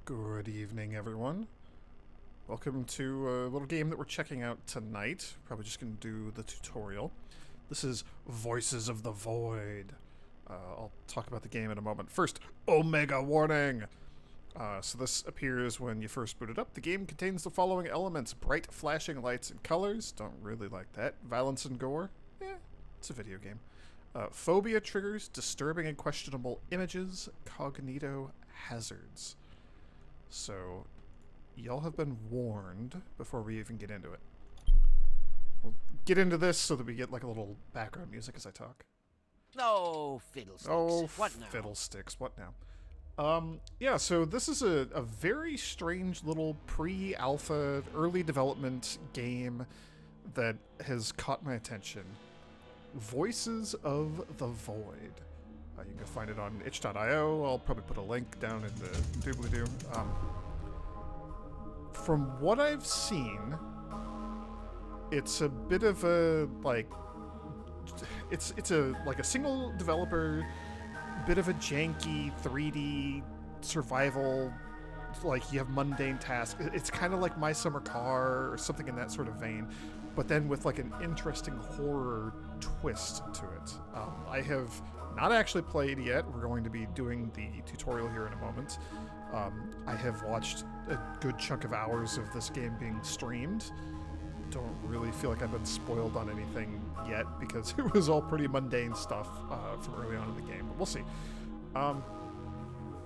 Good evening, everyone. Welcome to a little game that we're checking out tonight. Probably just going to do the tutorial. This is Voices of the Void. I'll talk about the game in a moment. First, Omega Warning! So this appears when you first boot it up. The game contains the following elements. Bright flashing lights and colors. Don't really like that. Violence and gore. It's a video game. Phobia triggers, disturbing and questionable images, cognito hazards. So, y'all have been warned before we even get into it. We'll get into this so that we get like a little background music as I talk. Oh, fiddlesticks. Oh, What now? fiddlesticks. What now? Yeah, so this is a very strange little pre-alpha, early development game that has caught my attention. Voices of the Void. You can find it on itch.io. I'll probably put a link down in the doobly-doo. From what I've seen, it's a bit of a, like, it's a single developer, bit of a janky 3D survival, like you have mundane tasks. It's kind of like My Summer Car or something in that sort of vein, but then with like an interesting horror twist to it. I have not actually played yet. We're going to be doing the tutorial here in a moment. I have watched a good chunk of hours of this game being streamed. Don't really feel like I've been spoiled on anything yet because it was all pretty mundane stuff from early on in the game, but we'll see.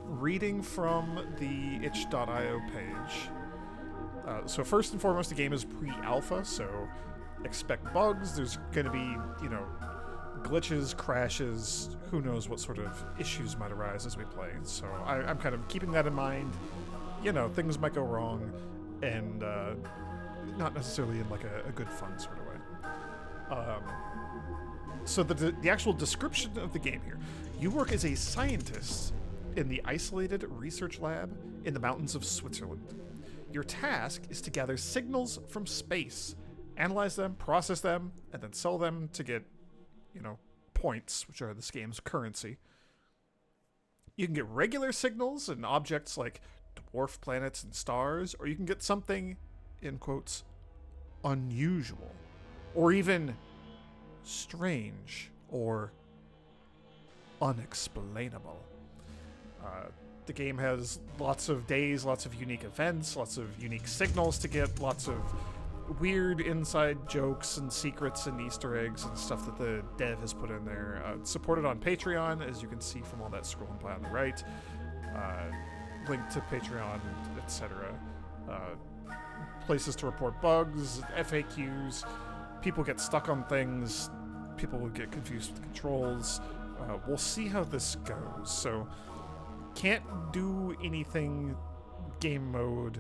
Reading from the itch.io page. So first and foremost, the game is pre-alpha, so expect bugs. There's going to be, glitches, crashes, who knows what sort of issues might arise as we play. So I'm kind of keeping that in mind. Things might go wrong, and not necessarily in like a good fun sort of way. So the actual description of the game here. You work as a scientist in the isolated research lab in the mountains of Switzerland. Your task is to gather signals from space, analyze them, process them, and then sell them to get, points, which are this game's currency. You can get regular signals and objects like dwarf planets and stars, or you can get something, in quotes, unusual, or even strange, or unexplainable. The game has lots of days, lots of unique events, lots of unique signals to get, lots of weird inside jokes and secrets and Easter eggs and stuff that the dev has put in there. It's supported on Patreon, as you can see from all that scrolling by on the right. Link to Patreon, etc. Places to report bugs, FAQs. People get stuck on things. People will get confused with the controls. We'll see how this goes. So, can't do anything game mode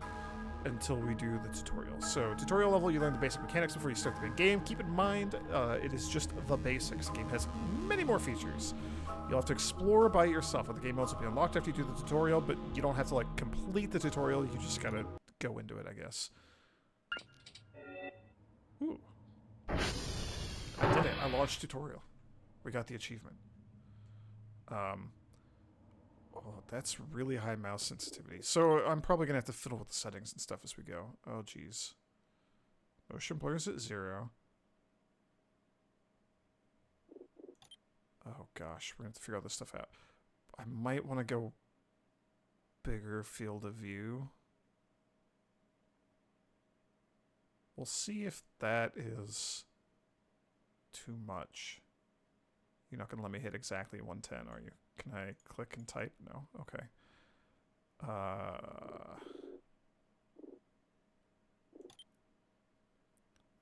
until we do the tutorial. So, tutorial level, you learn the basic mechanics before you start the big game. Keep in mind, it is just the basics. The game has many more features. You'll have to explore by yourself. The game modes will be unlocked after you do the tutorial, but you don't have to, complete the tutorial. You just gotta go into it, I guess. Ooh. I did it. I launched tutorial. We got the achievement. Oh, that's really high mouse sensitivity. So I'm probably going to have to fiddle with the settings and stuff as we go. Oh, geez. Motion blur is at 0. Oh, gosh. We're going to have to figure all this stuff out. I might want to go bigger field of view. We'll see if that is too much. You're not going to let me hit exactly 110, are you? Can I click and type? No? Okay.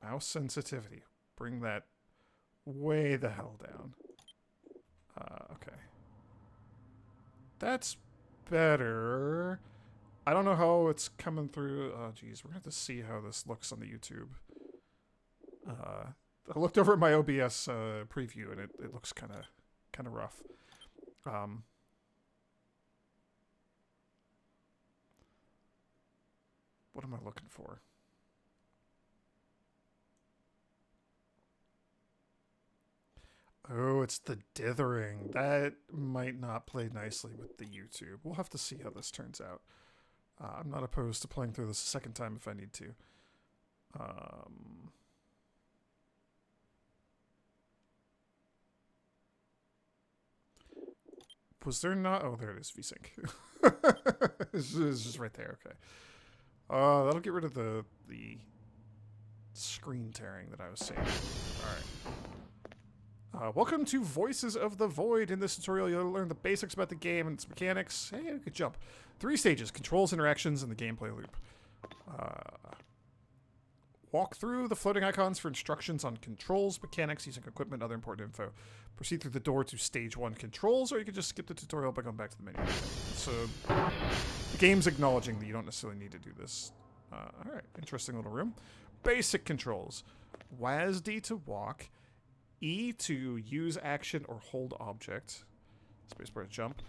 Mouse sensitivity. Bring that way the hell down. Okay. That's better. I don't know how it's coming through. Oh, geez. We're going to have to see how this looks on the YouTube. I looked over at my OBS preview, and it looks kind of rough. What am I looking for? Oh, it's the dithering. That might not play nicely with the YouTube. We'll have to see how this turns out. I'm not opposed to playing through this a second time if I need to. Was there not? Oh, there it is, VSync. It's just right there, okay. That'll get rid of the screen tearing that I was seeing. Alright. Welcome to Voices of the Void. In this tutorial, you'll learn the basics about the game and its mechanics. Hey, good jump. 3 stages: controls, interactions, and the gameplay loop. Walk through the floating icons for instructions on controls, mechanics, using equipment, and other important info. Proceed through the door to stage 1 controls, or you can just skip the tutorial by going back to the menu. So, the game's acknowledging that you don't necessarily need to do this. Alright, interesting little room. Basic controls. WASD to walk. E to use action or hold object. Spacebar to jump.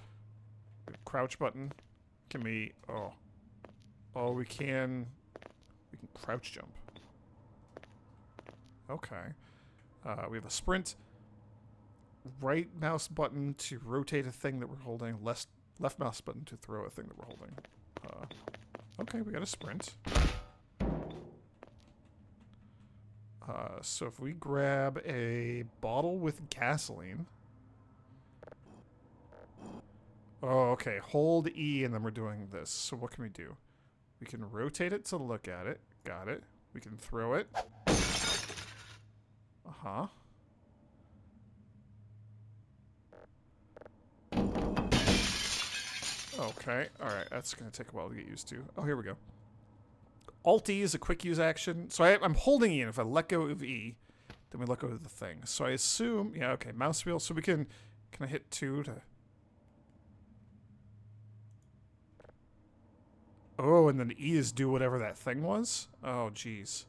Crouch button. Can we... Oh, we can crouch jump. Okay. We have a sprint. Right mouse button to rotate a thing that we're holding. Left mouse button to throw a thing that we're holding. Okay, we got a sprint. So if we grab a bottle with gasoline. Oh, okay. Hold E and then we're doing this. So what can we do? We can rotate it to look at it. Got it. We can throw it. Uh-huh. Okay. Alright, that's going to take a while to get used to. Oh, here we go. Alt-E is a quick use action. So I'm holding E, and if I let go of E, then we let go of the thing. So I assume... Yeah, okay. Mouse wheel. So we can... Can I hit 2 to... Oh, and then E is do whatever that thing was? Oh, jeez.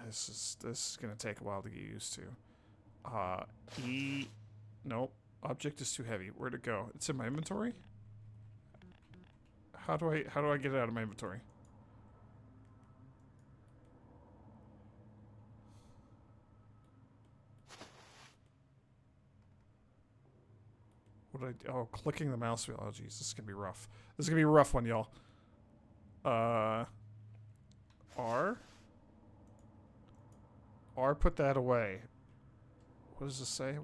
This is gonna take a while to get used to. E... Nope. Object is too heavy. Where'd it go? It's in my inventory? How do I get it out of my inventory? What did I do? Oh, clicking the mouse wheel. Oh, jeez, this is gonna be rough. This is gonna be a rough one, y'all. R. R, put that away. What does this say?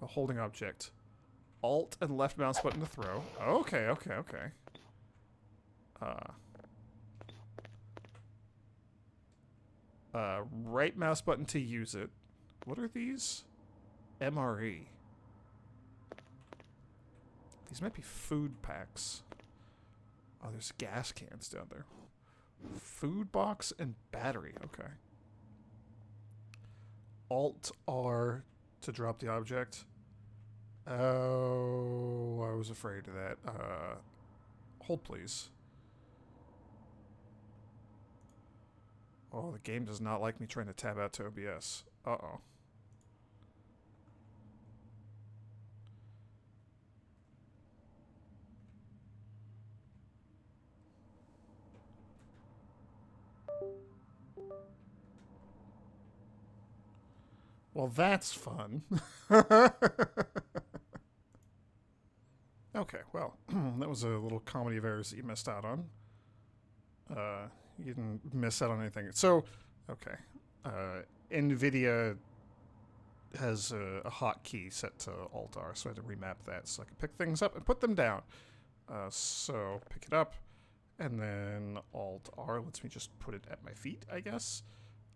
A holding object. Alt and left mouse button to throw. Okay, okay, okay. Right mouse button to use it. What are these? MRE. These might be food packs. Oh, there's gas cans down there. Food box and battery. Okay. Alt R to drop the object. Oh, I was afraid of that. Hold, please. Oh, the game does not like me trying to tab out to OBS. Uh-oh. Well, that's fun. Okay, well, that was a little comedy of errors that you missed out on. You didn't miss out on anything. So, okay. NVIDIA has a hotkey set to Alt-R, so I had to remap that so I can pick things up and put them down. So, pick it up, and then Alt-R lets me just put it at my feet, I guess.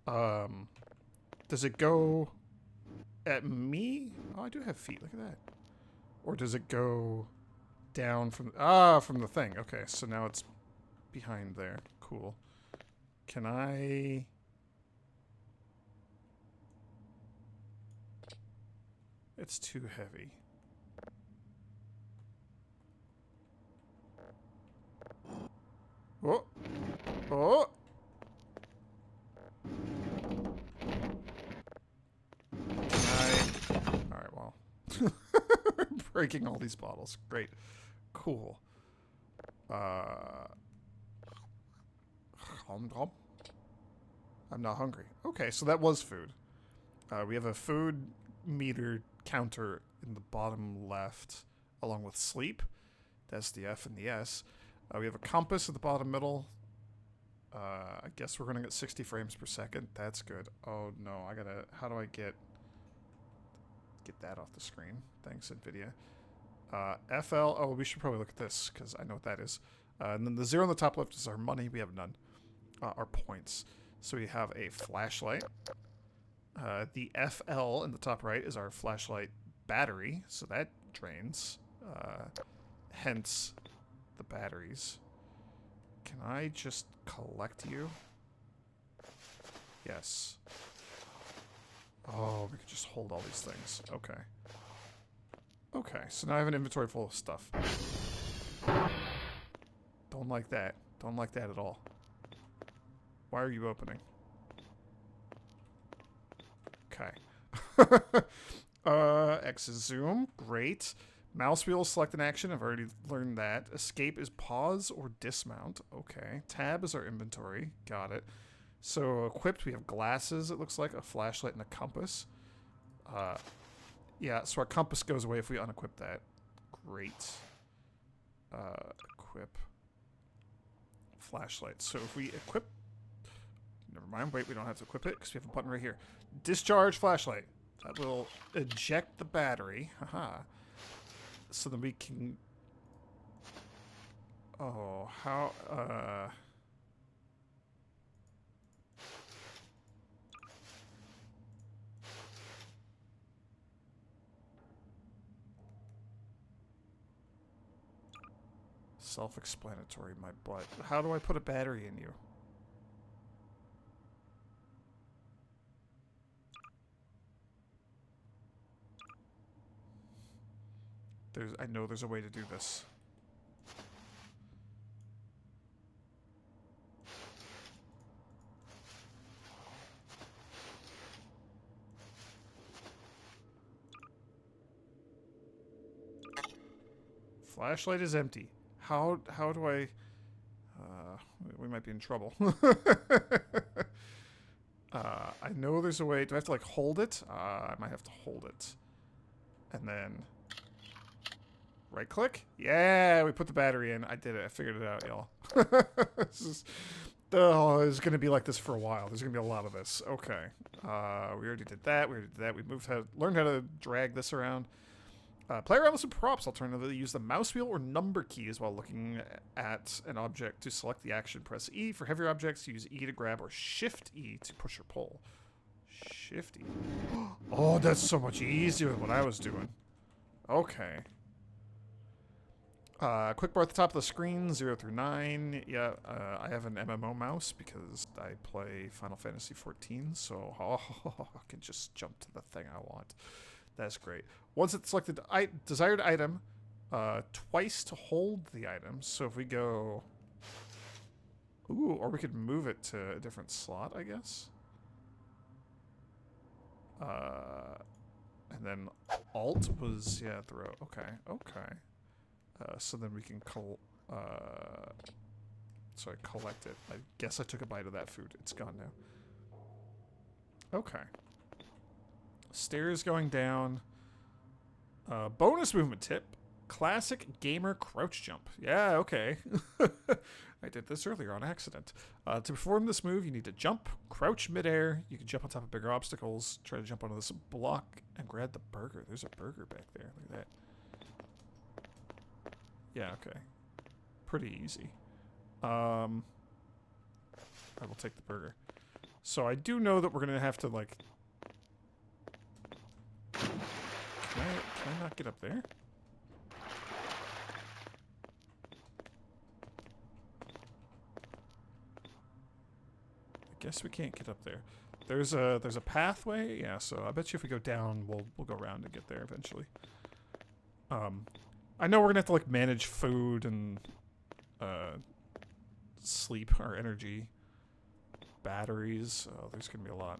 Does it go at me? Oh, I do have feet. Look at that. Or does it go down from... from the thing. Okay, so now it's behind there. Cool. Can I... It's too heavy. Oh! Oh! Alright, well. Breaking all these bottles. Great. Cool. I'm not hungry. Okay, so that was food. We have a food meter counter in the bottom left. along with sleep. That's the F and the S. We have a compass at the bottom middle. I guess we're going to get 60 frames per second. That's good. Oh, no. I got to... How do I get that off the screen? Thanks, NVIDIA. FL... Oh, we should probably look at this, because I know what that is. And then the 0 on the top left is our money. We have none. Our points. So we have a flashlight. The FL in the top right is our flashlight battery. So that drains. Hence the batteries. Can I just collect you? Yes. Oh, we could just hold all these things. Okay. Okay, so now I have an inventory full of stuff. Don't like that. Don't like that at all. Why are you opening? Okay. X is zoom. Great. Mouse wheel is select an action. I've already learned that. Escape is pause or dismount. Okay. Tab is our inventory. Got it. So equipped, we have glasses, it looks like, a flashlight, and a compass. Yeah, so our compass goes away if we unequip that. Great. Equip. Flashlight. So if we equip... Never mind. Wait, we don't have to equip it because we have a button right here. Discharge flashlight. That will eject the battery. Haha. So then we can... Oh, how... Self-explanatory, my butt. How do I put a battery in you? I know there's a way to do this. Flashlight is empty. How do I... we might be in trouble. I know there's a way. Do I have to, like, hold it? I might have to hold it. And then... Right click? Yeah, we put the battery in. I did it. I figured it out, y'all. This is going to be like this for a while. There's going to be a lot of this. Okay. We already did that. We learned how to drag this around. Play around with some props. Alternatively, use the mouse wheel or number keys while looking at an object to select the action. Press E. For heavier objects, use E to grab or Shift E to push or pull. Shift E. Oh, that's so much easier than what I was doing. Okay. Quick bar at the top of the screen, 0 through 9. Yeah, I have an MMO mouse because I play Final Fantasy XIV, so I can just jump to the thing I want. That's great. Once it's selected, desired item, twice to hold the item. So if we go... Ooh, or we could move it to a different slot, I guess. And then Alt was, yeah, throw. Okay, okay. So then we can collect it. I guess I took a bite of that food. It's gone now. Okay. Stairs going down. Bonus movement tip. Classic gamer crouch jump. Yeah, okay. I did this earlier on accident. To perform this move, you need to jump, crouch midair. You can jump on top of bigger obstacles. Try to jump onto this block and grab the burger. There's a burger back there. Look at that. Yeah, okay. Pretty easy. I will take the burger. So I do know that we're going to have to, like... Can I not get up there? I guess we can't get up there. There's a pathway, yeah. So I bet you if we go down, we'll go around and get there eventually. I know we're gonna have to like manage food and sleep, our energy, batteries. Oh, there's gonna be a lot.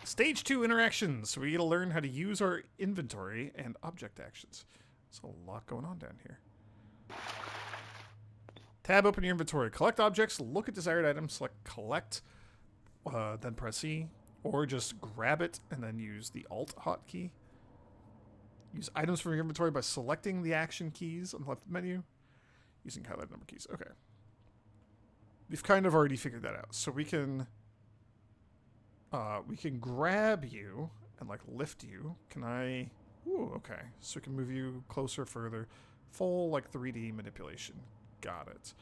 Stage 2 interactions. So we gotta learn how to use our inventory and object actions. There's a lot going on down here. Tab, open your inventory. Collect objects, look at desired items, select collect, then press E. Or just grab it and then use the Alt hotkey. Use items from your inventory by selecting the action keys on the left menu. Using highlighted number keys. Okay. We've kind of already figured that out. So we can grab you and like lift you. Can I? Ooh, okay. So we can move you closer, further. Full like 3D manipulation. Got it.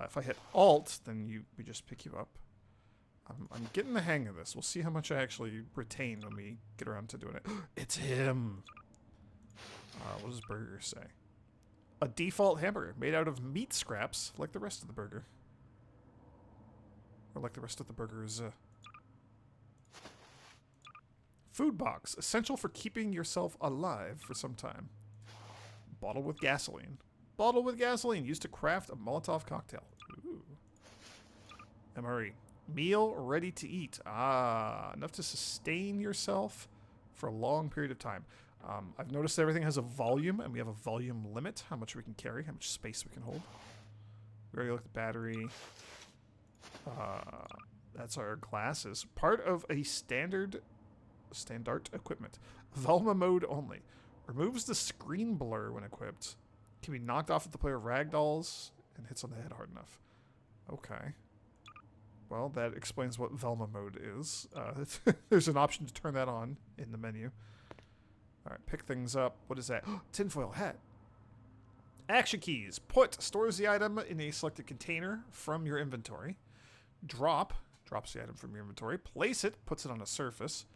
If I hit Alt, then we just pick you up. I'm getting the hang of this. We'll see how much I actually retain when we get around to doing it. It's him. What does burger say? A default hamburger made out of meat scraps, like the rest of the burger. Or like the rest of the burgers. Food box, essential for keeping yourself alive for some time. Bottle with gasoline. Bottle with gasoline, used to craft a Molotov cocktail. Ooh. MRE. Meal ready to eat. Ah, enough to sustain yourself for a long period of time. I've noticed everything has a volume, and we have a volume limit. How much we can carry, how much space we can hold. We already looked at the battery. That's our glasses. Part of a standard equipment. Velma mode only. Removes the screen blur when equipped. Can be knocked off if the player ragdolls and hits on the head hard enough. Okay. Well, that explains what Velma mode is. There's an option to turn that on in the menu. Alright, pick things up. What is that? Tinfoil hat. Action keys. Put stores the item in a selected container from your inventory. Drop drops the item from your inventory. Place it, puts it on a surface.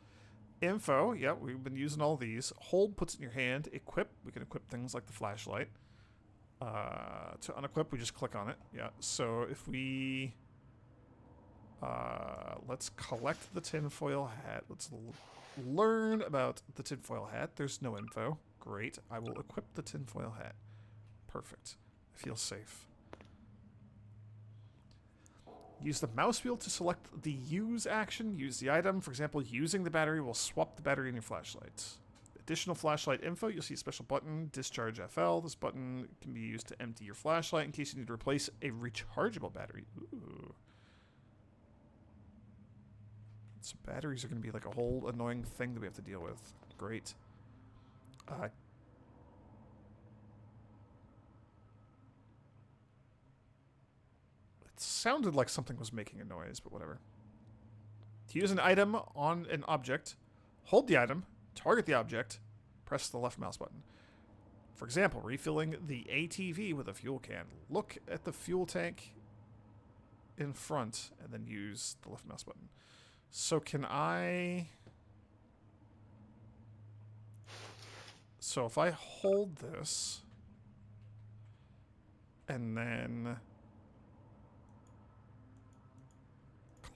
Info, yep, we've been using all these. Hold puts it in your hand. Equip, we can equip things like the flashlight. To unequip, we just click on it. Yeah, so if we... let's collect the tinfoil hat. Let's learn about the tinfoil hat. There's no info. Great. I will equip the tinfoil hat. Perfect. I feel safe. Use the mouse wheel to select the use action. Use the item. For example, using the battery will swap the battery in your flashlight. Additional flashlight info. You'll see a special button. Discharge FL. This button can be used to empty your flashlight in case you need to replace a rechargeable battery. Ooh. So batteries are going to be like a whole annoying thing that we have to deal with. Great. It sounded like something was making a noise, but whatever. To use an item on an object, hold the item, target the object, press the left mouse button. For example, refilling the ATV with a fuel can. Look at the fuel tank in front and then use the left mouse button. So can I... So if I hold this and then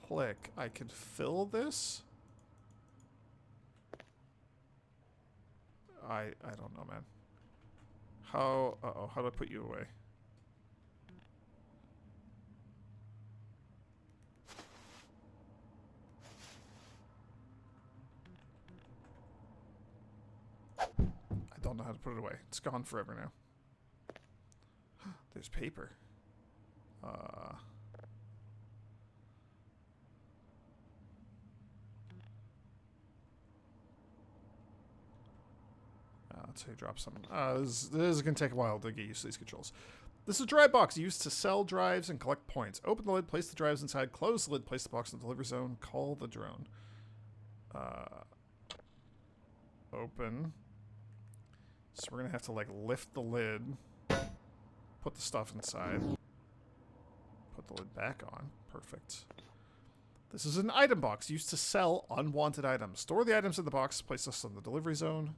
click, I could fill this? I don't know, man. How... Uh-oh, how do I put you away? I don't know how to put it away. It's gone forever now. There's paper. Let's say drop something. This is going to take a while to get used to these controls. This is a drive box used to sell drives and collect points. Open the lid, place the drives inside, close the lid, place the box in the delivery zone, call the drone. Open. So we're going to have to like lift the lid, put the stuff inside, put the lid back on. Perfect. This is an item box used to sell unwanted items. Store the items in the box, place this in the delivery zone,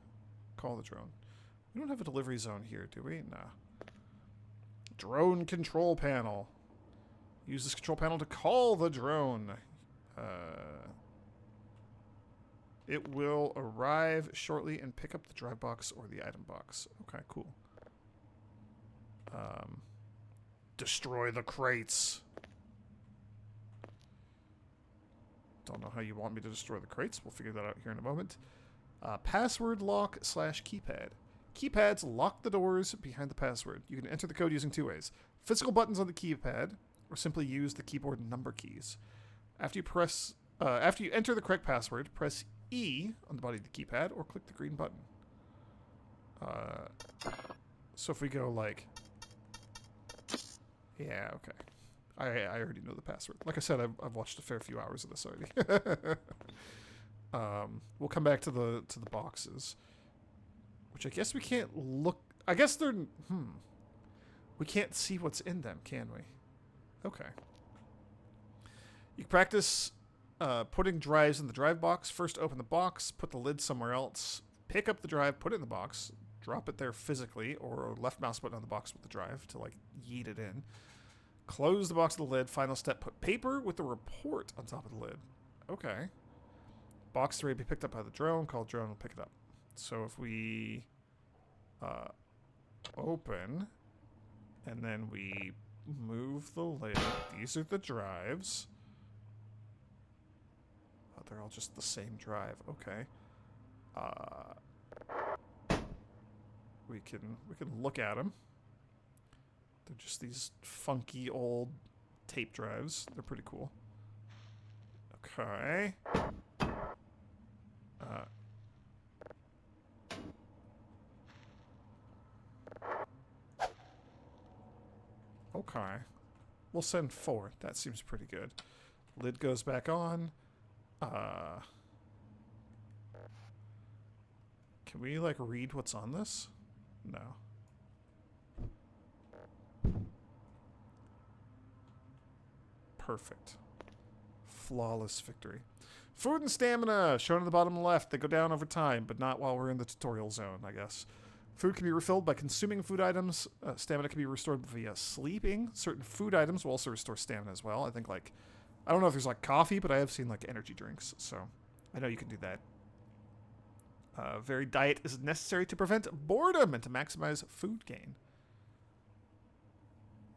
call the drone. We don't have a delivery zone here, do we? Nah. Drone control panel. Use this control panel to call the drone. It will arrive shortly and pick up the drive box or the item box. Okay, cool. Destroy the crates. Don't know how you want me to destroy the crates. We'll figure that out here in a moment. Password lock / keypad. Keypads lock the doors behind the password. You can enter the code using two ways. Physical buttons on the keypad, or simply use the keyboard number keys. After you enter the correct password, press E on the body of the keypad, or click the green button. So if we go like... Yeah, okay. I already know the password. Like I said, I've watched a fair few hours of this already. We'll come back to the boxes, which I guess we can't look. I guess they're. We can't see what's in them, can we? Okay. You can practice putting drives in the drive box. First, open the box, put the lid somewhere else, pick up the drive, put it in the box, drop it there physically, or left mouse button on the box with the drive to like yeet it in. Close the box with the lid. Final step, put paper with the report on top of the lid. Okay. Box 3 will be picked up by the drone. Call drone will pick it up. So if we open and then we move the lid, these are the drives. Oh, they're all just the same drive. Okay. We can look at them. They're just these funky old tape drives. They're pretty cool. Okay. Okay. We'll send 4. That seems pretty good. Lid goes back on. Can we, like, read what's on this? No. Perfect. Flawless victory. Food and stamina, shown in the bottom left. They go down over time, but not while we're in the tutorial zone, I guess. Food can be refilled by consuming food items. Stamina can be restored via sleeping. Certain food items will also restore stamina as well. I think, like, I don't know if there's, like, coffee, but I have seen, like, energy drinks, so I know you can do that. Varied diet is necessary to prevent boredom and to maximize food gain.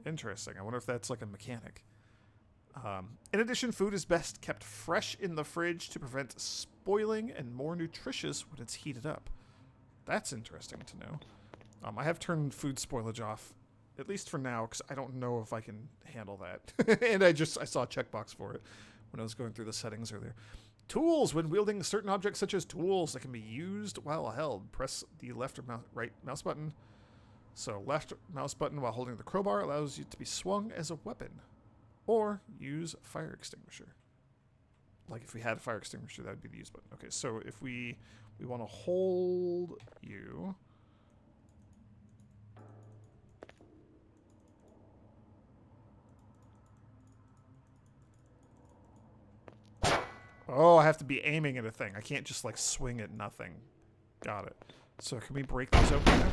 Interesting. I wonder if that's, like, a mechanic. In addition, food is best kept fresh in the fridge to prevent spoiling and more nutritious when it's heated up. That's interesting to know. I have turned food spoilage off, at least for now, because I don't know if I can handle that. And I saw a checkbox for it when I was going through the settings earlier. Tools. When wielding certain objects such as tools that can be used while held, press the left or right mouse button. So left mouse button while holding the crowbar allows you to be swung as a weapon. Or use fire extinguisher. Like if we had a fire extinguisher, that would be the use button. Okay, so if we want to hold you. Oh, I have to be aiming at a thing. I can't just like swing at nothing. Got it. So can we break these open now?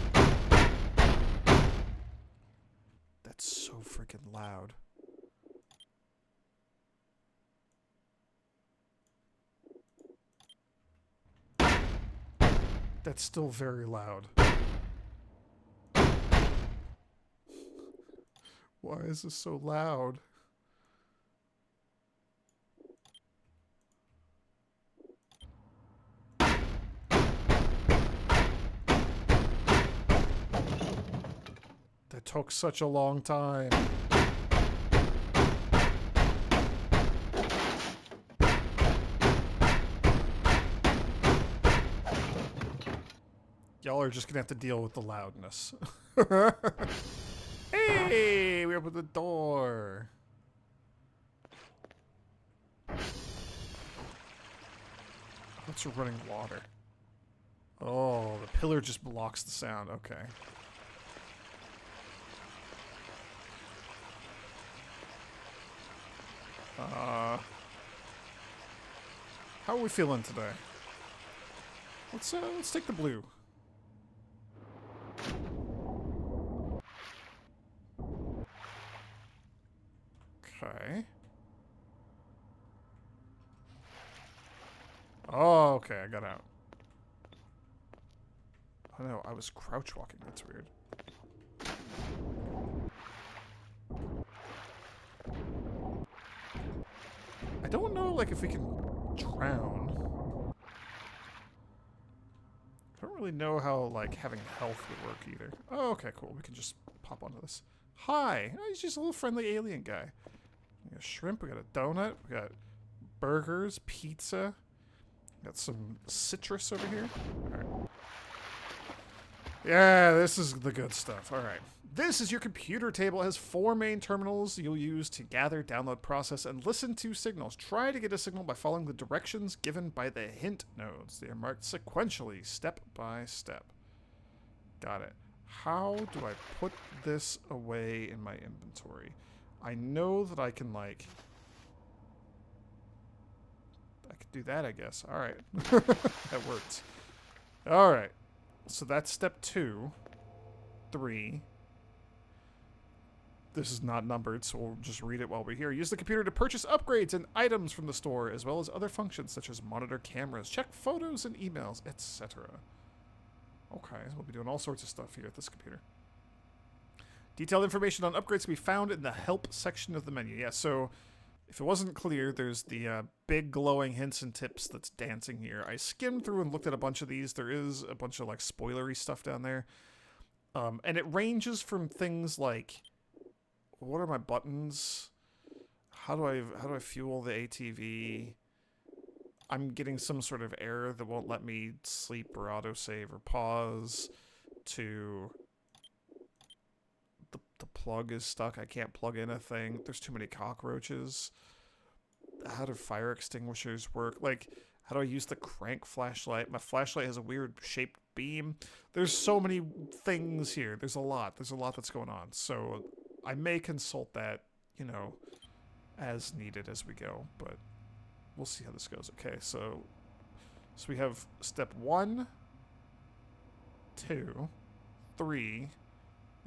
That's so freaking loud. That's still very loud. Why is this so loud? That took such a long time. Y'all are just gonna have to deal with the loudness. Hey, we opened the door. What's running water? Oh, the pillar just blocks the sound. Okay. How are we feeling today? Let's take the blue. Okay. Oh, okay, I got out. Oh no, I was crouch walking. That's weird. I don't know, like, if we can drown. I don't really know how, like, having health would work either. Oh, okay, cool. We can just pop onto this. Hi! Oh, he's just a little friendly alien guy. We got shrimp, we got a donut, we got burgers, pizza. Got some citrus over here. Alright. Yeah, this is the good stuff. All right. This is your computer table. It has 4 main terminals you'll use to gather, download, process, and listen to signals. Try to get a signal by following the directions given by the hint nodes. They are marked sequentially, step by step. Got it. How do I put this away in my inventory? I know that I can, like... I could do that, I guess. All right. That worked. All right. So that's step 2. 3. This is not numbered, so we'll just read it while we're here. Use the computer to purchase upgrades and items from the store, as well as other functions such as monitor cameras, check photos and emails, etc. Okay, so we'll be doing all sorts of stuff here at this computer. Detailed information on upgrades can be found in the help section of the menu. Yeah, so if it wasn't clear, there's the big glowing hints and tips that's dancing here. I skimmed through and looked at a bunch of these. There is a bunch of like spoilery stuff down there. And it ranges from things like, what are my buttons? How do I fuel the ATV? I'm getting some sort of error that won't let me sleep or autosave or pause. To the plug is stuck. I can't plug in a thing. There's too many cockroaches. How do fire extinguishers work? Like, how do I use the crank flashlight? My flashlight has a weird shaped beam. There's so many things here. There's a lot. There's a lot that's going on. So I may consult that, you know, as needed as we go, but we'll see how this goes. Okay, so we have step 1, 2, 3,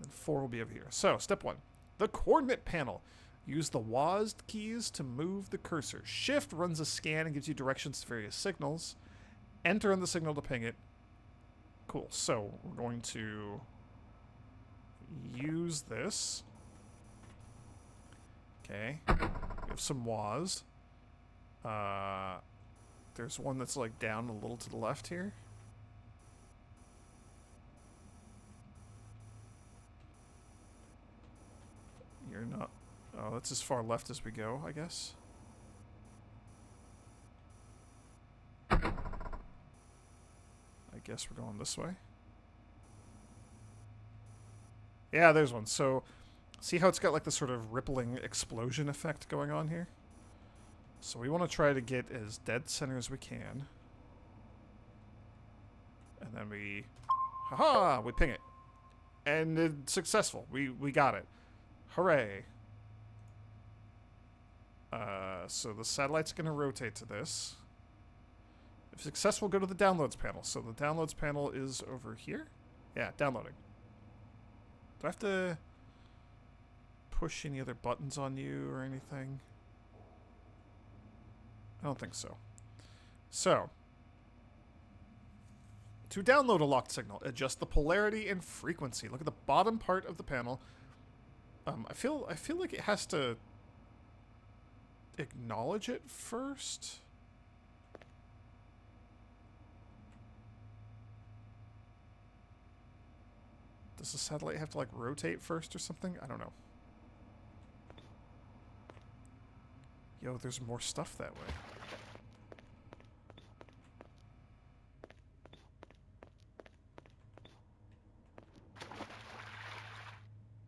and 4 will be over here. So, step 1, the coordinate panel. Use the WASD keys to move the cursor. Shift runs a scan and gives you directions to various signals. Enter on the signal to ping it. Cool, so we're going to use this. Okay, we have some WASD. There's one that's like down a little to the left here. You're not... Oh, that's as far left as we go, I guess. I guess we're going this way. Yeah, there's one. So, see how it's got like this sort of rippling explosion effect going on here? So we want to try to get as dead center as we can. And then we... Haha! We ping it. And it's successful. We got it. Hooray. So the satellite's going to rotate to this. If successful, go to the downloads panel. So the downloads panel is over here? Yeah, downloading. Do I have to push any other buttons on you or anything? I don't think so. So, to download a locked signal, adjust the polarity and frequency. Look at the bottom part of the panel. I feel like it has to acknowledge it first. Does the satellite have to like rotate first or something? I don't know. Yo, there's more stuff that way.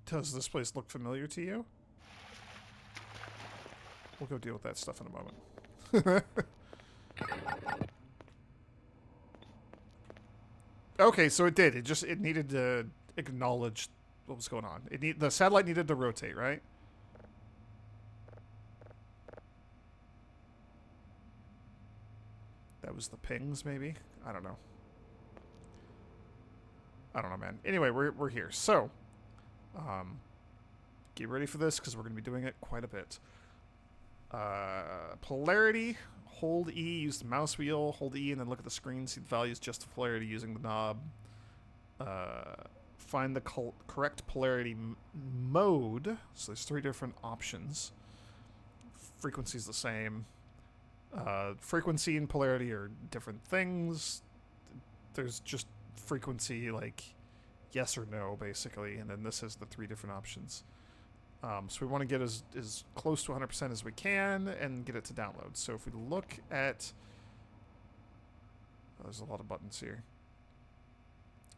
Does this place look familiar to you? We'll go deal with that stuff in a moment. Okay, so it did. It needed to acknowledge what was going on. The satellite needed to rotate, right? That was the pings, maybe? I don't know. I don't know, man. Anyway, we're here. So, get ready for this, because we're going to be doing it quite a bit. Polarity. Hold E, use the mouse wheel, hold E, and then look at the screen, see the values, adjust the polarity using the knob. Find the correct polarity mode. So there's 3 different options. Frequency's the same. Frequency and polarity are different things. There's just frequency, like yes or no, basically, and then this has the 3 different options. So we want to get as close to 100% as we can and get it to download. So if we look at... Oh, there's a lot of buttons here.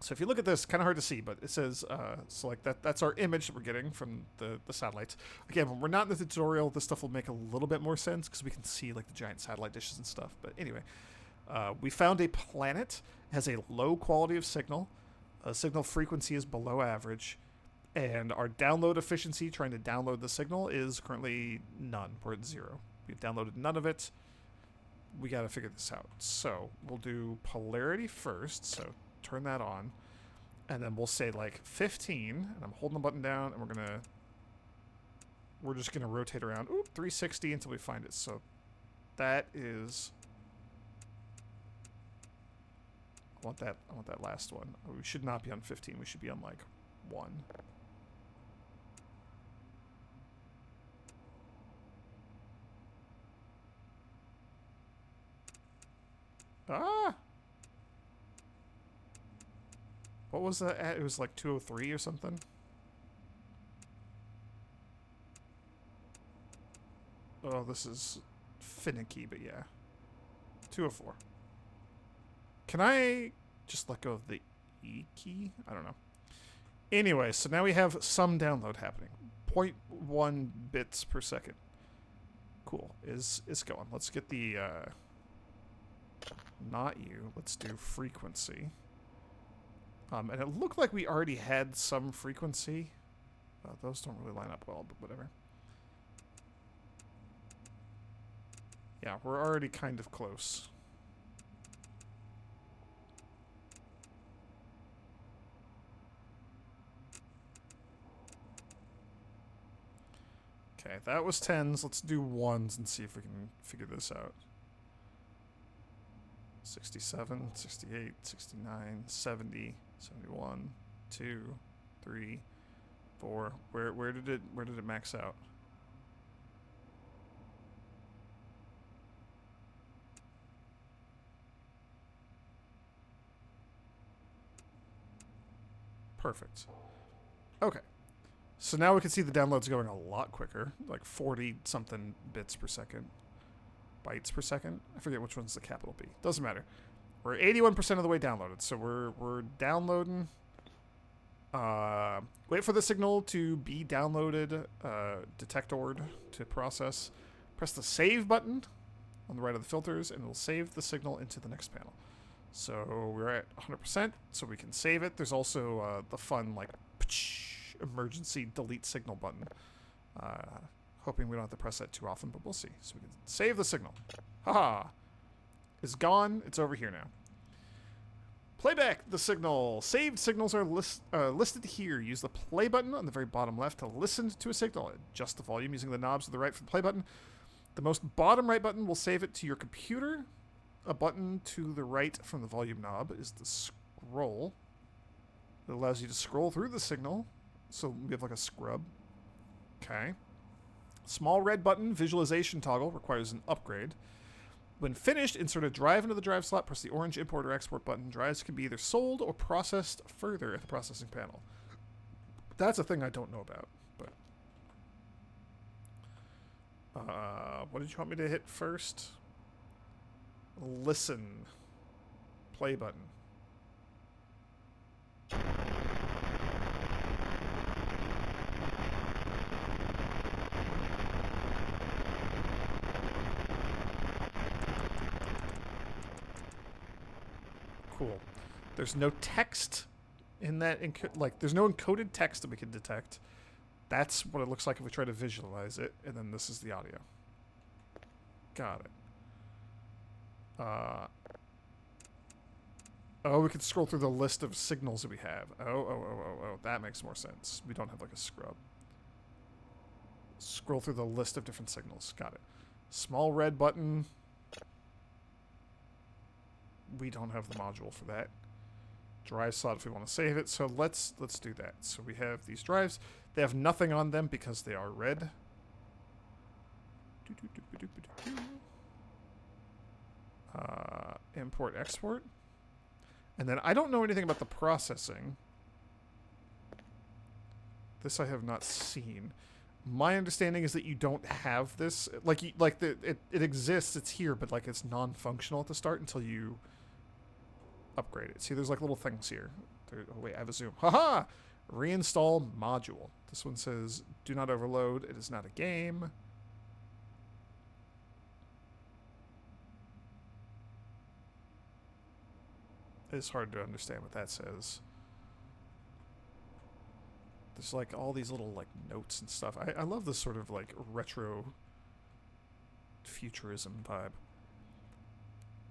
So if you look at this, kind of hard to see, but it says, so like that's our image that we're getting from the satellites. Again, when we're not in the tutorial, this stuff will make a little bit more sense because we can see like the giant satellite dishes and stuff. But anyway, we found a planet. It has a low quality of signal. Signal frequency is below average. And our download efficiency, trying to download the signal, is currently none. We're at 0. We've downloaded none of it. We got to figure this out. So we'll do polarity first. So turn that on, and then we'll say like 15, and I'm holding the button down, and we're just gonna rotate around 360 until we find it. So that is, I want that last one. We should not be on 15. We should be on like 1. Ah. What was that at? It was like 203 or something. Oh, this is finicky, but yeah. 204. Can I just let go of the E key? I don't know. Anyway, so now we have some download happening. 0.1 bits per second. Cool. Is going. Let's get the not you. Let's do frequency. And it looked like we already had some frequency. Those don't really line up well, but whatever. Yeah, we're already kind of close. Okay, that was 10s. Let's do 1s and see if we can figure this out. 67, 68, 69, 70, 71, 2, 3, 4. Where did it max out? Perfect. Okay. So now we can see the downloads going a lot quicker, like 40 something bits per second. Bytes per second. I forget which one's the capital B. Doesn't matter. We're 81% of the way downloaded, so we're downloading. Wait for the signal to be downloaded, detectored to process. Press the save button on the right of the filters, and it'll save the signal into the next panel. So we're at 100%, so we can save it. There's also the fun like emergency delete signal button. Hoping we don't have to press that too often, but we'll see. So we can save the signal. Haha! It's gone. It's over here now. Playback the signal. Saved signals are listed here. Use the play button on the very bottom left to listen to a signal. Adjust the volume using the knobs to the right for the play button. The most bottom right button will save it to your computer. A button to the right from the volume knob is the scroll. It allows you to scroll through the signal. So we have like a scrub. Okay. Small red button, visualization toggle, requires an upgrade. When finished, insert a drive into the drive slot, press the orange import or export button. Drives can be either sold or processed further at the processing panel. That's a thing I don't know about, but... what did you want me to hit first? Listen. Play button. Cool. There's no text in that, like, there's no encoded text that we can detect. That's what it looks like if we try to visualize it, and then this is the audio. Got it. Oh, we can scroll through the list of signals that we have. Oh, that makes more sense. We don't have, like, a scrub. Scroll through the list of different signals. Got it. Small red button. We don't have the module for that. Drive slot if we want to save it. So let's do that. So we have these drives. They have nothing on them because they are red. Import, export. And then I don't know anything about the processing. This I have not seen. My understanding is that you don't have this. It exists, it's here, but like it's non-functional at the start until you upgrade it. See, there's like little things here. Oh, wait, I have a zoom. Haha! Reinstall module. This one says, do not overload. It is not a game. It's hard to understand what that says. There's like all these little like notes and stuff. I love this sort of like retro futurism vibe.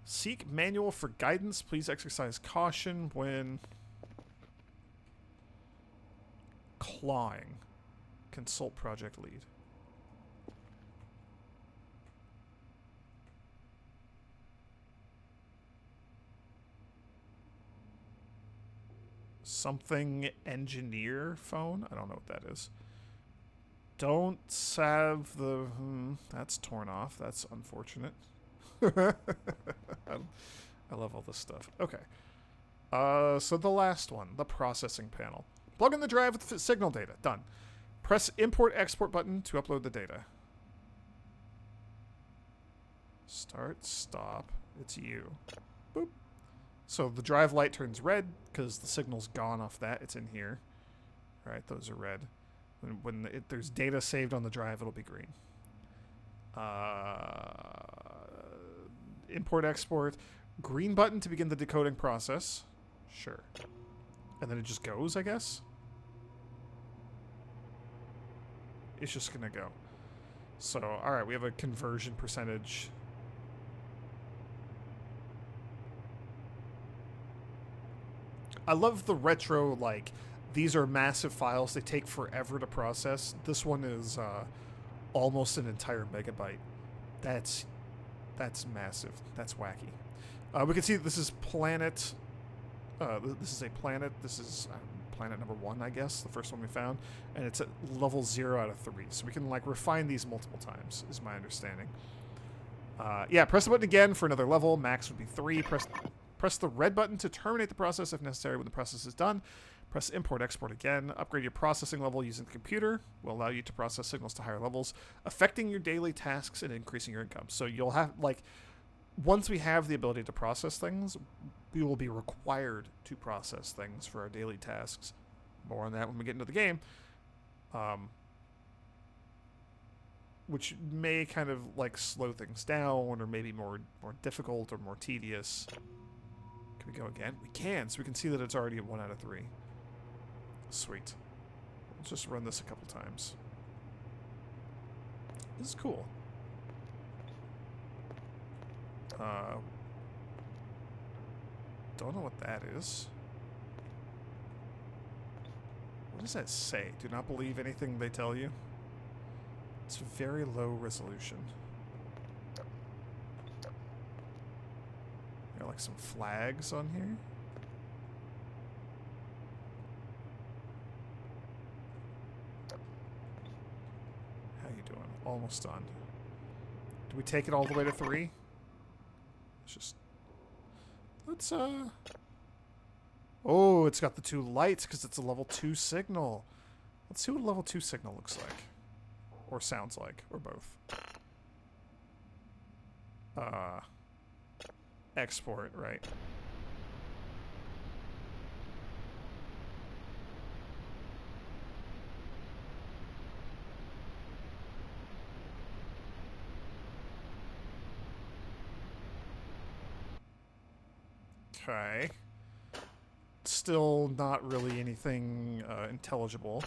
Seek manual for guidance. Please exercise caution when clawing. Consult project lead. Something engineer phone? I don't know what that is. Don't have the... that's torn off. That's unfortunate. I love all this stuff. Okay. So the last one. The processing panel. Plug in the drive with the signal data. Done. Press import-export button to upload the data. Start, stop. It's you. Boop. So the drive light turns red because the signal's gone off that. It's in here. All right, those are red. When there's data saved on the drive, it'll be green. Import, export. Green button to begin the decoding process. Sure. And then it just goes, I guess? It's just going to go. So, alright, we have a conversion percentage. I love the retro, like, these are massive files. They take forever to process. This one is almost an entire megabyte. That's massive. That's wacky. We can see that this is planet... this is a planet. This is planet number 1, I guess, the first one we found. And it's at level 0 out of 3. So we can, like, refine these multiple times, is my understanding. Yeah, press the button again for another level. Max would be 3. Press the red button to terminate the process if necessary when the process is done. Press import, export again. Upgrade your processing level using the computer. Will allow you to process signals to higher levels, affecting your daily tasks and increasing your income. So you'll have, like, once we have the ability to process things, we will be required to process things for our daily tasks. More on that when we get into the game. Which may kind of, like, slow things down or maybe more difficult or more tedious. Can we go again? We can, so we can see that it's already at 1 out of 3. Sweet. Let's just run this a couple times. This is cool. Don't know what that is. What does that say? Do not believe anything they tell you. It's very low resolution. Got like some flags on here. How you doing? Almost done. Do we take it all the way to 3? Let's oh, it's got the 2 lights because it's a level 2 signal. Let's see what a level 2 signal looks like. Or sounds like. Or both. Export, right. Okay. Still not really anything intelligible.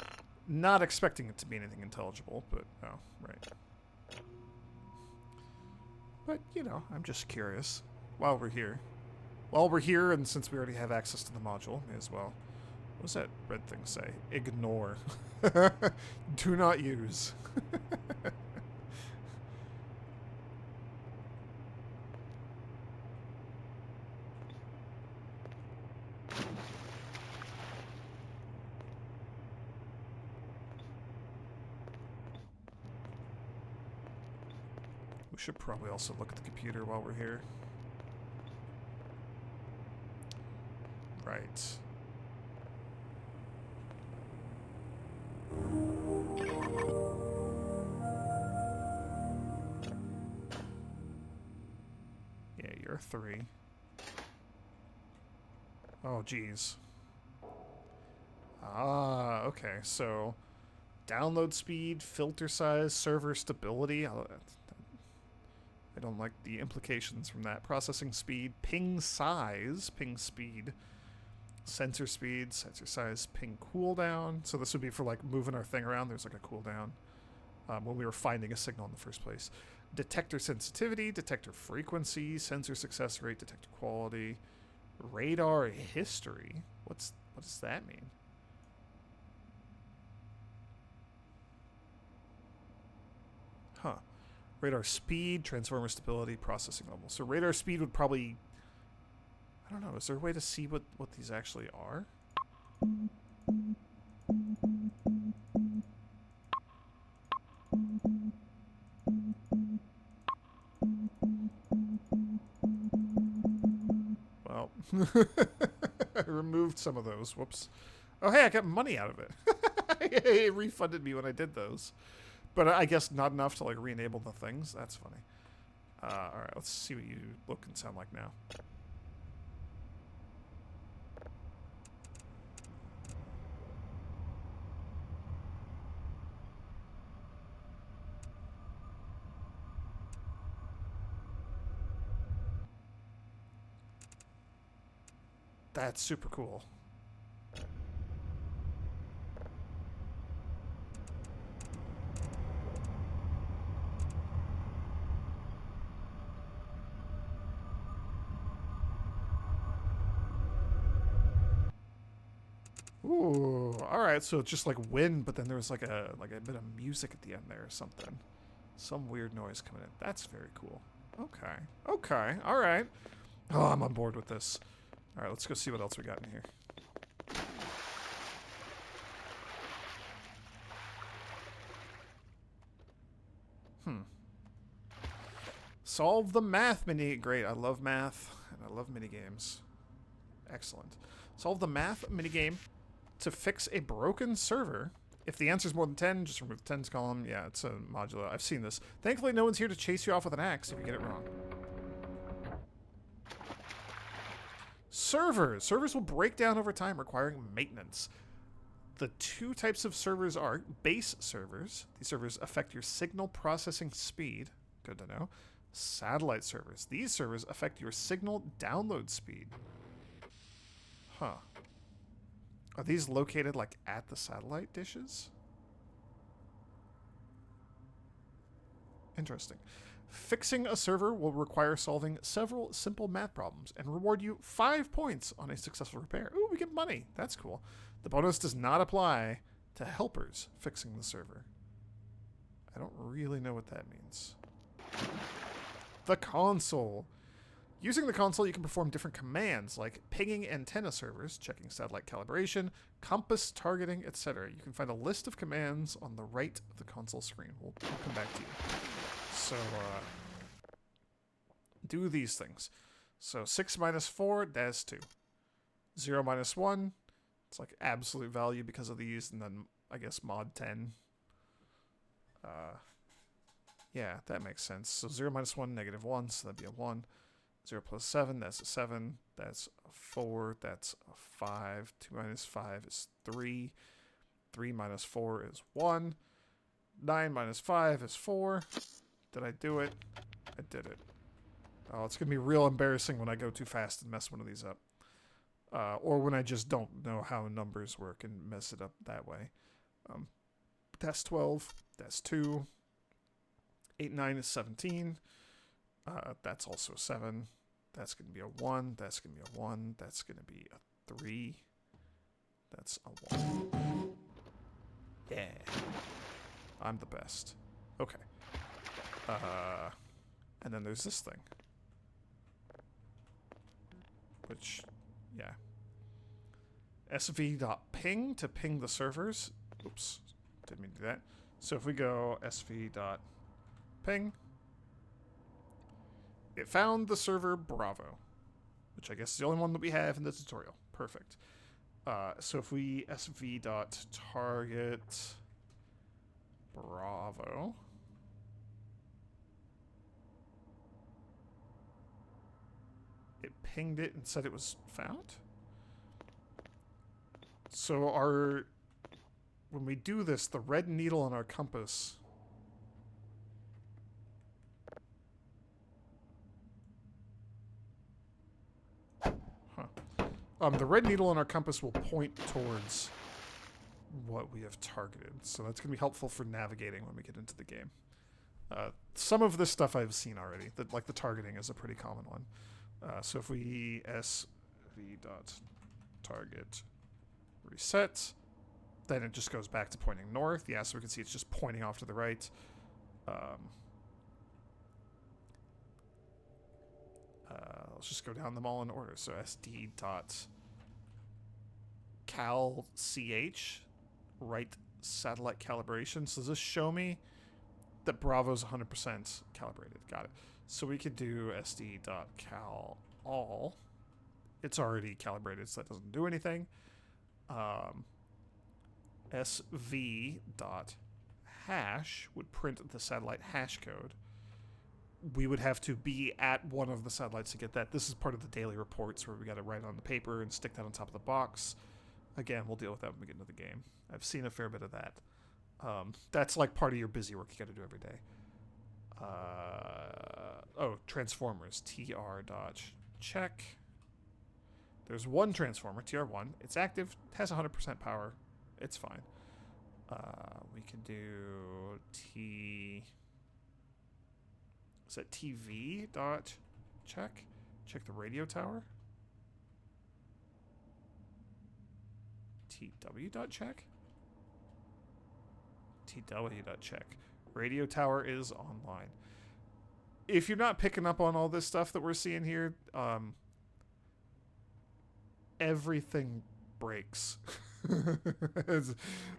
Not expecting it to be anything intelligible, but oh, right. But, you know, I'm just curious. While we're here. While we're here, and since we already have access to the module, may as well. What does that red thing say? Ignore. Do not use. We should probably also look at the computer while we're here. Right. Yeah, you're 3. Oh, geez. Ah, okay. So download speed, filter size, server stability. I don't like the implications from that. Processing speed, ping size, ping speed, sensor speed, sensor size, ping cooldown. So this would be for like moving our thing around. There's like a cooldown when we were finding a signal in the first place. Detector sensitivity, detector frequency, sensor success rate, detector quality, radar history. What does that mean? Huh. Radar speed, transformer stability, processing level. So radar speed would probably... I don't know. Is there a way to see what these actually are? Well, I removed some of those. Whoops. Oh, hey, I got money out of it. It refunded me when I did those. But I guess not enough to, like, re-enable the things. That's funny. Alright, let's see what you look and sound like now. That's super cool. Ooh, alright, so it's just like wind, but then there was like a bit of music at the end there or something. Some weird noise coming in. That's very cool. Okay. Okay, alright. Oh, I'm on board with this. Alright, let's go see what else we got in here. Solve the math mini. Great, I love math, and I love minigames. Excellent. Solve the math minigame to fix a broken server. If the answer is more than 10, just remove the tens column. Yeah, it's a modular. I've seen this. Thankfully, no one's here to chase you off with an axe if you get it wrong. Servers. Servers will break down over time, requiring maintenance. The two types of servers are base servers. These servers affect your signal processing speed. Good to know. Satellite servers. These servers affect your signal download speed. Huh. Are these located, like, at the satellite dishes? Interesting. Fixing a server will require solving several simple math problems and reward you 5 points on a successful repair. Ooh, we get money. That's cool. The bonus does not apply to helpers fixing the server. I don't really know what that means. The console. Using the console, you can perform different commands like pinging antenna servers, checking satellite calibration, compass targeting, etc. You can find a list of commands on the right of the console screen. We'll come back to you. So, do these things. So 6 minus 4, that's 2. 0 minus 1, it's like absolute value because of these, and then I guess mod 10. Yeah, that makes sense. So 0 minus 1, negative 1, so that'd be a 1. 0 plus 7, that's a 7. That's a 4, that's a 5. 2 minus 5 is 3. 3 minus 4 is 1. 9 minus 5 is 4. Did I do it? I did it. Oh, it's going to be real embarrassing when I go too fast and mess one of these up. Or when I just don't know how numbers work and mess it up that way. That's 12. That's 2. 8, 9 is 17. That's also a 7. That's going to be a 1. That's going to be a 1. That's going to be a 3. That's a 1. Yeah. I'm the best. Okay. And then there's this thing. Which, yeah. sv.ping to ping the servers. Oops. Didn't mean to do that. So if we go sv.ping, it found the server Bravo, which I guess is the only one that we have in the tutorial. Perfect. So if we sv.target Bravo, it pinged it and said it was found. So when we do this, the red needle on our compass... the red needle on our compass will point towards what we have targeted. So that's going to be helpful for navigating when we get into the game. Some of this stuff I've seen already. Like the targeting is a pretty common one. So if we sv.target reset, then it just goes back to pointing north. Yeah, so we can see it's just pointing off to the right. Let's just go down them all in order. So sd.cal.ch, right satellite calibration. So does this show me that Bravo's 100% calibrated? Got it. So we could do sd.cal.all. It's already calibrated, so that doesn't do anything. sv.hash would print the satellite hash code. We would have to be at one of the satellites to get that. This is part of the daily reports where we got to write on the paper and stick that on top of the box. Again, we'll deal with that when we get into the game. I've seen a fair bit of that. That's like part of your busy work you got to do every day. Transformers. tr.check. There's one transformer, TR1. It's active, has 100% power. It's fine. We can do is that TV dot check? Check the radio tower. TW dot check? TW dot check. Radio tower is online. If you're not picking up on all this stuff that we're seeing here, everything breaks.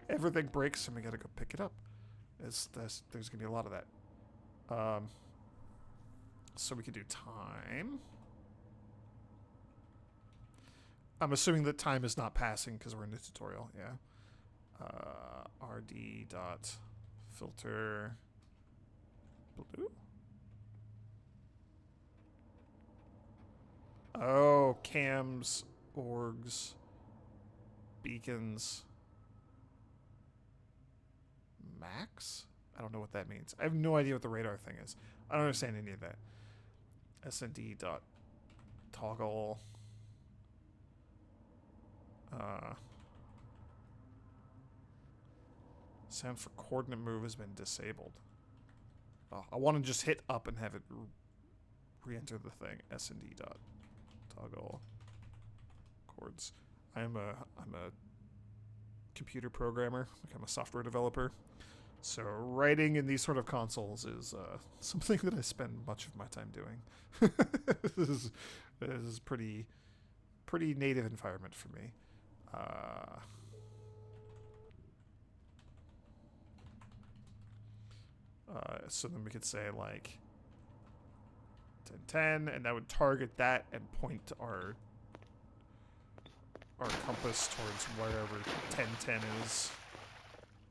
Everything breaks and we gotta go pick it up. There's gonna be a lot of that. So we could do time. I'm assuming that time is not passing because we're in the tutorial, yeah. rd.filter blue. Oh, cams, orgs, beacons, max? I don't know what that means. I have no idea what the radar thing is. I don't understand any of that. snd.toggle. Sound for coordinate move has been disabled. Oh, I want to just hit up and have it re-enter the thing. snd.toggle chords. I'm a computer programmer. Like I'm a software developer. So writing in these sort of consoles is something that I spend much of my time doing. This is pretty native environment for me. So then we could say like 1010, and that would target that and point our compass towards wherever 1010 is.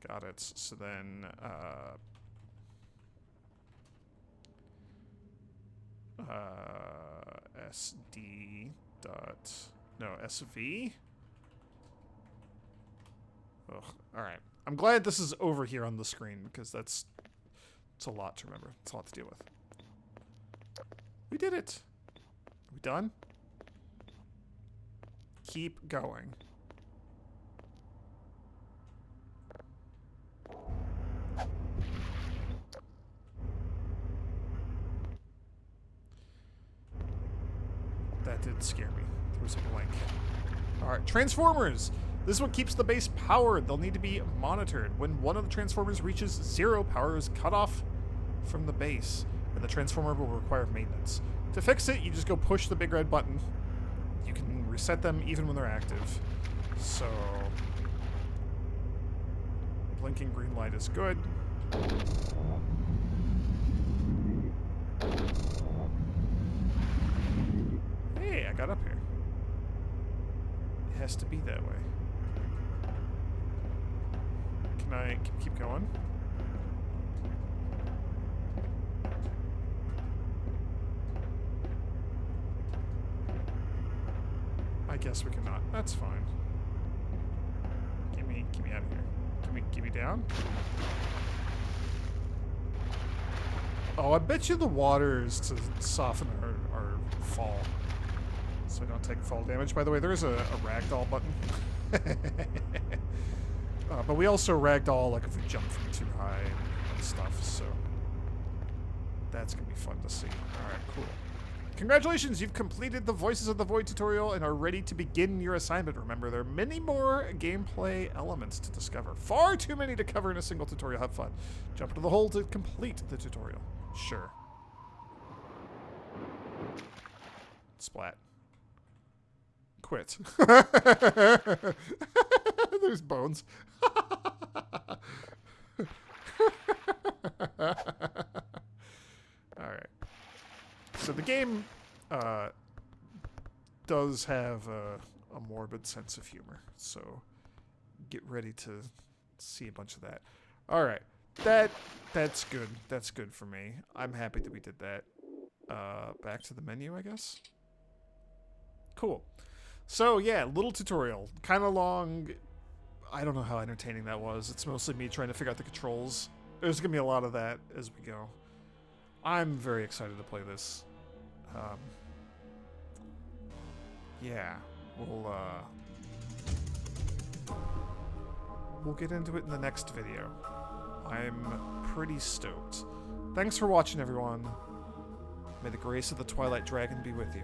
Got it. So then sd dot SV. Ugh. All right. I'm glad this is over here on the screen because it's a lot to remember. It's a lot to deal with. We did it. Are we done? Keep going. That did scare me. There was a blink. Alright, Transformers! This is what keeps the base powered. They'll need to be monitored. When one of the Transformers reaches 0, power is cut off from the base, and the Transformer will require maintenance. To fix it, you just go push the big red button. You can reset them even when they're active. So, blinking green light is good. Hey, I got up here. It has to be that way. Can I keep going? I guess we cannot. That's fine. Get me out of here. Get me down. Oh, I bet you the water is to soften our fall. So we don't take fall damage. By the way, there is a ragdoll button. But we also ragdoll like if we jump from too high and stuff, so that's going to be fun to see. Alright, cool. Congratulations, you've completed the Voices of the Void tutorial and are ready to begin your assignment. Remember, there are many more gameplay elements to discover. Far too many to cover in a single tutorial. Have fun. Jump into the hole to complete the tutorial. Sure. Splat. Quit. There's bones. Alright. So the game does have a morbid sense of humor, so get ready to see a bunch of that. Alright. That's good. That's good for me. I'm happy that we did that. Back to the menu, I guess. Cool. So yeah, little tutorial. Kind of long. I don't know how entertaining that was. It's mostly me trying to figure out the controls. There's going to be a lot of that as we go. I'm very excited to play this. Yeah, we'll get into it in the next video. I'm pretty stoked. Thanks for watching, everyone. May the grace of the Twilight Dragon be with you.